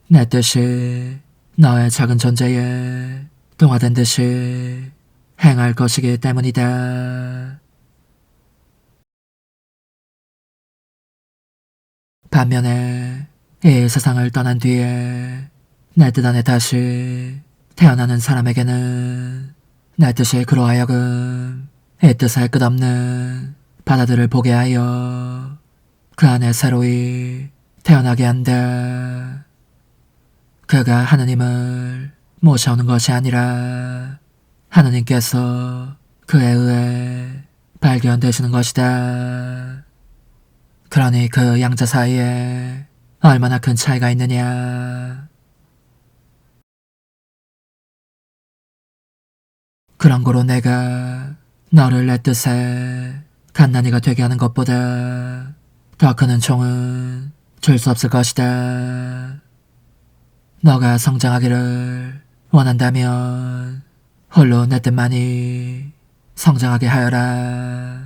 내 뜻이 너의 작은 존재에 동화된 듯이 행할 것이기 때문이다. 반면에 이 세상을 떠난 뒤에 내 뜻 안에 다시 태어나는 사람에게는 내 뜻이 그로 하여금 이 뜻의 끝없는 바다들을 보게 하여 그 안에 새로이 태어나게 한다. 그가 하느님을 모셔오는 것이 아니라 하느님께서 그에 의해 발견되시는 것이다. 그러니 그 양자 사이에 얼마나 큰 차이가 있느냐. 그런 거로 내가 너를 내 뜻에 갓난이가 되게 하는 것보다 더 큰 은총은 줄 수 없을 것이다. 너가 성장하기를 원한다면 홀로 내 뜻만이 성장하게 하여라.